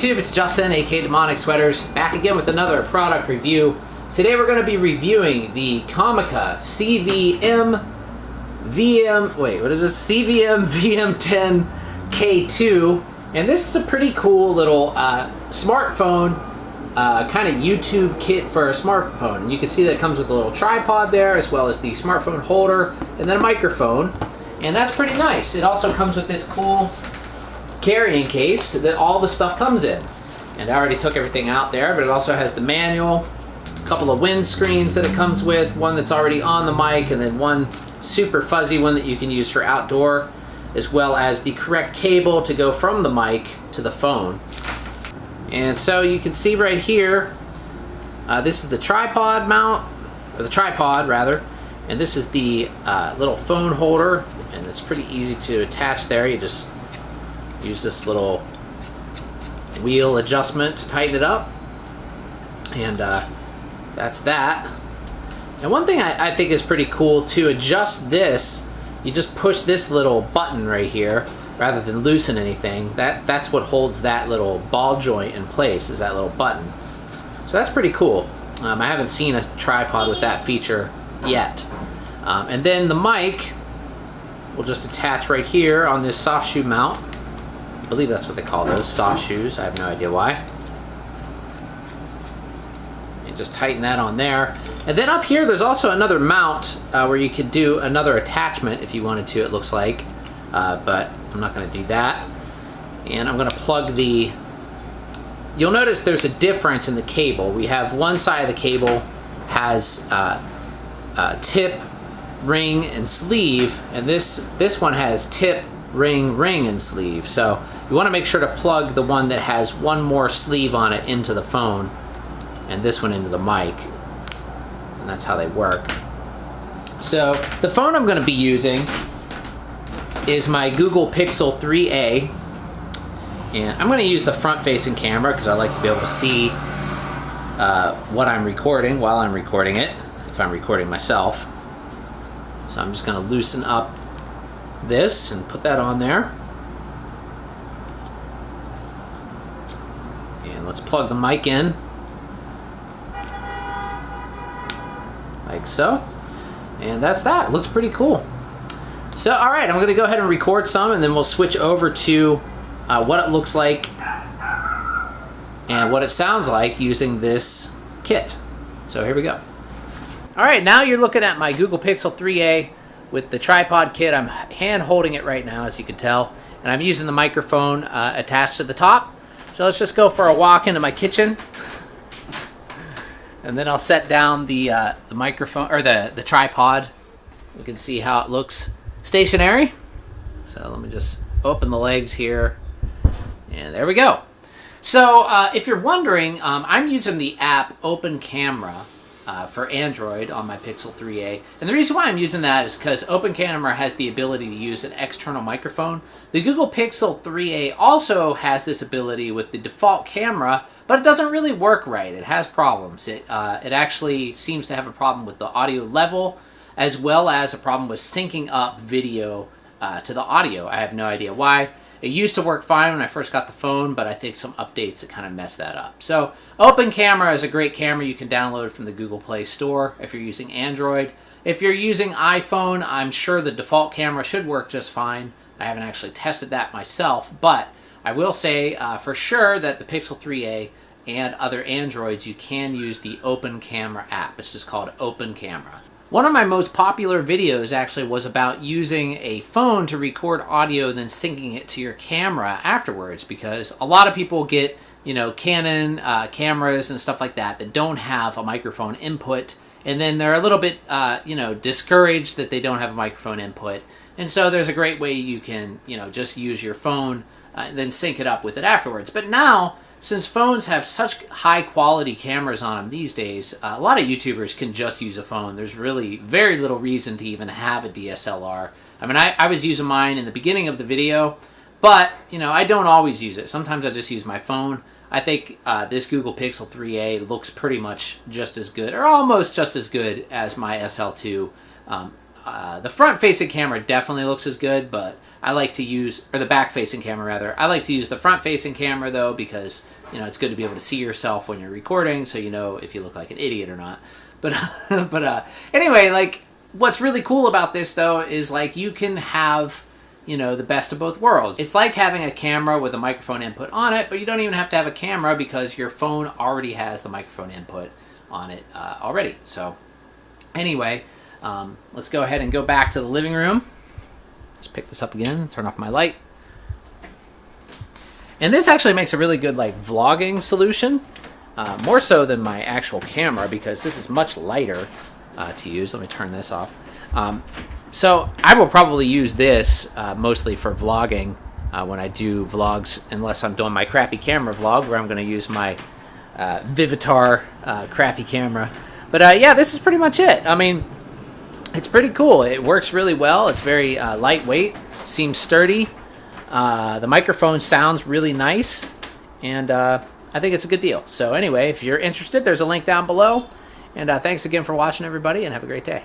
YouTube, it's Justin, aka Demonic Sweaters, back again with another product review. Today we're going to be reviewing the Comica CVM-VM10-K2, and this is a pretty cool little smartphone kind of YouTube kit for a smartphone. And you can see that it comes with a little tripod there, as well as the smartphone holder, and then a microphone, and that's pretty nice. It also comes with this cool carrying case that all the stuff comes in. And I already took everything out there, but it also has the manual, a couple of wind screens that it comes with, one that's already on the mic, and then one super fuzzy one that you can use for outdoor, as well as the correct cable to go from the mic to the phone. And so you can see right here, this is the tripod mount, or the tripod rather, and this is the little phone holder, and it's pretty easy to attach there. You just use this little wheel adjustment to tighten it up, and that's that. And one thing I think is pretty cool, to adjust this, you just push this little button right here rather than loosen anything. That's what holds that little ball joint in place, is that little button. So that's pretty cool. I haven't seen a tripod with that feature yet. And then the mic will just attach right here on this soft shoe mount. I believe that's what they call those, soft shoes. I have no idea why. You just tighten that on there. And then up here, there's also another mount where you could do another attachment if you wanted to, it looks like. But I'm not going to do that. And I'm going to plug the... You'll notice there's a difference in the cable. We have one side of the cable has tip, ring, and sleeve. And this one has tip, ring, and sleeve. So you want to make sure to plug the one that has one more sleeve on it into the phone, and this one into the mic, and that's how they work. So the phone I'm going to be using is my Google Pixel 3a, and I'm going to use the front-facing camera because I like to be able to see what I'm recording while I'm recording it, if I'm recording myself. So I'm just going to loosen up this and put that on there. And let's plug the mic in. Like so. And that's that. It looks pretty cool. So, alright, I'm going to go ahead and record some, and then we'll switch over to what it looks like and what it sounds like using this kit. So here we go. Alright, now you're looking at my Google Pixel 3a with the tripod kit. I'm hand holding it right now, as you can tell, and I'm using the microphone attached to the top. So let's just go for a walk into my kitchen, and then I'll set down the microphone, or the tripod. You can see how it looks stationary. So let me just open the legs here, and there we go. So if you're wondering, I'm using the app Open Camera for Android on my Pixel 3a. And the reason why I'm using that is because Open Camera has the ability to use an external microphone. The Google Pixel 3a also has this ability with the default camera, but it doesn't really work right. It has problems. It actually seems to have a problem with the audio level, as well as a problem with syncing up video to the audio. I have no idea why. It used to work fine when I first got the phone, but I think some updates have kind of messed that up. So Open Camera is a great camera you can download from the Google Play Store if you're using Android. If you're using iPhone, I'm sure the default camera should work just fine. I haven't actually tested that myself, but I will say for sure that the Pixel 3a and other Androids, you can use the Open Camera app. It's just called Open Camera. One of my most popular videos actually was about using a phone to record audio, then syncing it to your camera afterwards, because a lot of people get, Canon cameras and stuff like that that don't have a microphone input, and then they're a little bit, discouraged that they don't have a microphone input. And so there's a great way you can, just use your phone and then sync it up with it afterwards. But now, since phones have such high quality cameras on them these days, a lot of YouTubers can just use a phone. There's really very little reason to even have a DSLR. I mean, I was using mine in the beginning of the video, but, I don't always use it. Sometimes I just use my phone. I think this Google Pixel 3a looks pretty much just as good, or almost just as good as my SL2. The front-facing camera definitely looks as good, but I like to use, or the back-facing camera rather, I like to use the front-facing camera though, because you know, it's good to be able to see yourself when you're recording, so you know if you look like an idiot or not. But anyway, like, what's really cool about this though is like you can have, you know, the best of both worlds. It's like having a camera with a microphone input on it, but you don't even have to have a camera because your phone already has the microphone input on it already. So anyway, let's go ahead and go back to the living room. Let's pick this up again, turn off my light. And this actually makes a really good like vlogging solution, more so than my actual camera, because this is much lighter to use. Let me turn this off. So I will probably use this mostly for vlogging when I do vlogs, unless I'm doing my crappy camera vlog where I'm going to use my Vivitar crappy camera. But yeah, this is pretty much it. I mean, it's pretty cool. It works really well. It's very lightweight, seems sturdy. The microphone sounds really nice, and I think it's a good deal. So anyway, if you're interested, there's a link down below. And thanks again for watching, everybody, and have a great day.